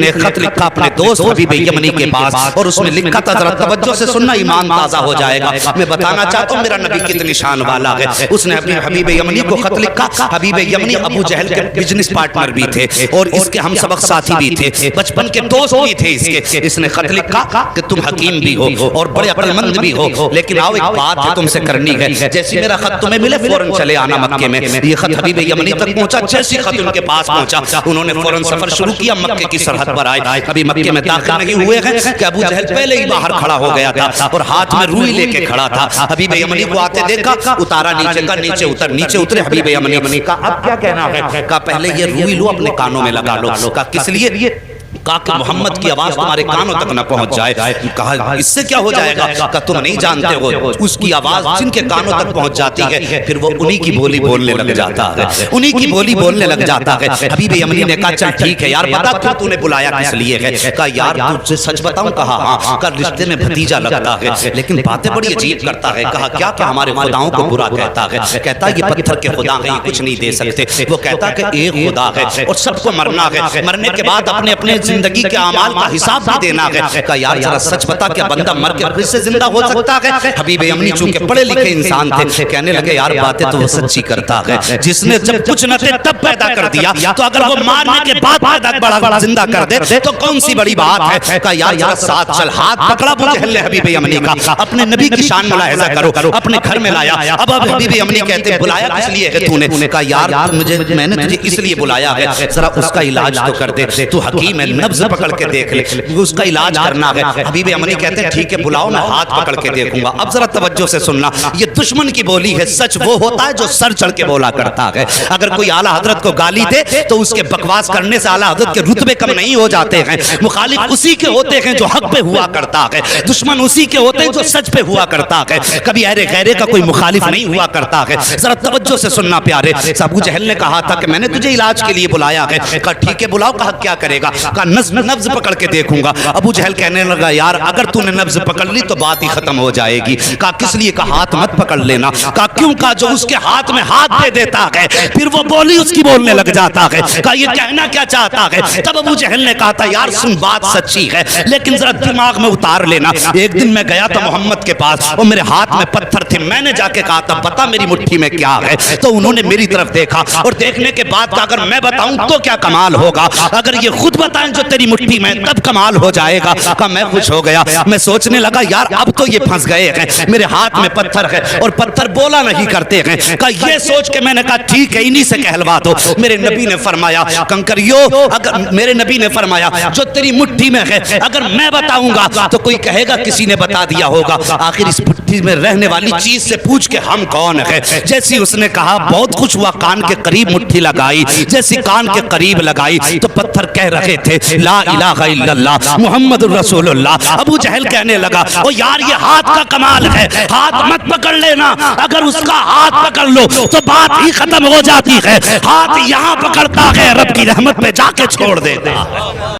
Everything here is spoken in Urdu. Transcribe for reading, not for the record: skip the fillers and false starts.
نے خط لکھا اپنے دوست حبیب یمنی کے پاس اور اس میں لکھا تھا، ذرا توجہ سے سننا ایمان تازہ ہو جائے گا۔ میں بتانا چاہتا ہوں میرا نبی کتنی شان والا ہے۔ اس نے اپنے حبیب یمنی کو خط لکھا۔ حبیب یمنی ابو جہل کے بزنس پارٹنر بھی تھے اور اس کے ہم سبق ساتھی بھی تھے، بچپن کے دوست بھی تھے اس کے۔ اس نے خط لکھا کہ تم حکیم بھی ہو اور بڑے عقل مند بھی ہو، لیکن آؤ ایک بات ہے تم سے کرنی ہے، جیسی میرا خط تمہیں ملے فوراً چلے آنا مکے میں۔ یہ خط حبیب یمنی تک پہنچا، جیسی خط ان کے پاس پہنچا انہوں نے فوراً سفر شروع کیا، مکے کی سرحد پر آئے۔ ابھی مکے میں داخل نہیں ہوئے ہیں کہ ابو جہل پہلے ہی باہر کھڑا ہو گیا تھا اور ہاتھ میں روئی لے کے کھڑا تھا۔ حبیب یمنی کو آتے دیکھا، اتارا نیچے کا، نیچے اتر، نیچے اترے حبیب یمنی کا اب کیا کہنا ہے؟ کہا پہلے یہ روئی لو اپنے کانوں میں لگا لو۔ کہا کس لیے؟ کہا کہ محمد کی آواز تمہارے کانوں تک نہ پہنچ جائے۔ کہا اس سے کیا ہو جائے گا؟ کہا تم نہیں جانتے ہو اس کی آواز جن کے کانوں تک پہنچ جاتی ہے پھر وہ انہی کی بولی بولنے لگ جاتا ہے، انہی کی بولی بولنے لگ جاتا ہے۔ حبیب یمنی نے کہا چل ٹھیک ہے یار بتا کیوں تو نے بلایا کس لیے ہے؟ کہا یار تجھ سے سچ بتاؤں؟ کہا ہاں۔ کہا رشتے میں بھتیجا لگتا ہے لیکن باتیں بڑی عجیب کرتا ہے۔ کہا کیا کہ ہمارے خداؤں کو برا کہتا ہے، کہتا ہے یہ پتھر کے خدا ہیں، یہ کچھ نہیں دے سکتے۔ وہ کہتا ہے کہ ایک خدا ہے اور سب کو مرنا ہے، مرنے کے بعد اپنے اپنے زندگی کے اعمال کا حساب بھی دینا ہے۔ کہا یار ذرا سچ بتا کہ بندہ مر کے پھر سے زندہ ہو سکتا ہے؟ حبیب یمنی چونکہ پڑھے لکھے انسان تھے کہنے لگے یار باتیں تو وہ سچی کرتا ہے، جس نے جب کچھ نہ تھے تب پیدا کر دیا تو اگر وہ مارنے کے بعد بڑا زندہ کر دے تو کون سی بڑی بات ہے؟ کہا یار ذرا ساتھ چل۔ ہاتھ پکڑا ابو جہل نے حبیب یمنی کا، اپنے نبی کی شان ملاحظہ کرو، اپنے گھر میں لایا۔ اب حبیب یمنی کہتے بلایا کس لیے ہے تو نے؟ کہا یار میں نے تجھے اس لیے بلایا ہے ذرا اس کا علاج تو کر دے، تو حکیم ہے نبض پکڑ کے دیکھ لے، اس کا علاج کرنا ہے۔ حبیب یمنی کہتے ہیں ٹھیک ہے بلاؤ میں ہاتھ پکڑ کے دیکھوں گا۔ اب ذرا توجہ سے سننا، یہ دشمن کی بولی ہے، سچ وہ ہوتا ہے جو سر چڑھ کے بولا کرتا ہے۔ اگر کوئی اعلیٰ حضرت کو گالی دے تو اس کے بکواس کرنے سے اعلیٰ حضرت کے رتبے کم نہیں ہو جاتے ہیں۔ مخالف اسی کے ہوتے ہیں جو حق پہ ہوا کرتا ہے، دشمن اسی کے ہوتے ہیں جو سچ پہ ہوا کرتا ہے، کبھی اہل غیرے کا کوئی مخالف نہیں ہوا کرتا ہے۔ ذرا توجہ سے سننا پیارے۔ ابو جہل نے کہا تھا کہ میں نے تجھے علاج کے لیے بلایا ہے۔ کہا ٹھیک ہے بلاؤ۔ کہا کیا کرے گا؟ کہا نبض پکڑ کے دیکھوں گا۔ ابو جہل کہنے لگا یار اگر تو نے نبض پکڑ لی تو بات ہی ختم ہو جائے گی۔ کہا کس لیے؟ کہا ہاتھ مت پکڑ لینا۔ کہا کیوں؟ کہا جو اس کے ہاتھ میں ہاتھ دے دیتا ہے پھر وہ بولی اس کی بولنے لگ جاتا ہے۔ کہا یہ کہنا کیا چاہتا ہے؟ تب ابو جہل نے کہا تھا یار سن بات سچی ہے لیکن ذرا دماغ میں اتار لینا۔ ایک دن میں گیا تھا محمد کے پاس اور میرے ہاتھ میں پتھر تھے، میں نے جا کے کہا تھا بتا میری مٹھی میں کیا ہے، تو انہوں نے میری طرف دیکھا اور دیکھنے کے بعد کہا اگر میں بتاؤں تو کیا کمال ہوگا، اگر یہ خود بتائیں جو تیری مٹھی میں تب کمال ہو جائے گا۔ کہا میں خوش ہو گیا، میں سوچنے لگا یار اب تو یہ پھنس گئے ہیں، میرے ہاتھ میں پتھر ہے اور پتھر بولا نہیں کرتے ہیں۔ کہا یہ سوچ کے میں نے کہا ٹھیک ہے انہی سے کہلوا دو۔ میرے نبی نے فرمایا کنکریو، اگر میرے نبی نے فرمایا جو تیری مٹھی میں ہے اگر میں بتاؤں گا تو کوئی کہے گا کسی نے بتا دیا ہوگا، آخر اس مٹھی میں رہنے والی چیز سے پوچھ کے ہم کون ہے۔ جیسی اس نے کہا بہت خوش ہوا، کان کے قریب مٹھی لگائی، جیسی کان کے قریب لگائی تو پتھر کہہ رہے تھے لا الہ الا اللہ محمد رسول اللہ۔ ابو جہل کہنے لگا او یار یہ ہاتھ کا کمال ہے، ہاتھ مت پکڑ لینا، اگر اس کا ہاتھ پکڑ لو تو بات ہی ختم ہو جاتی ہے، ہاتھ یہاں پکڑتا ہے رب کی رحمت پہ جا کے چھوڑ دیتا ہے۔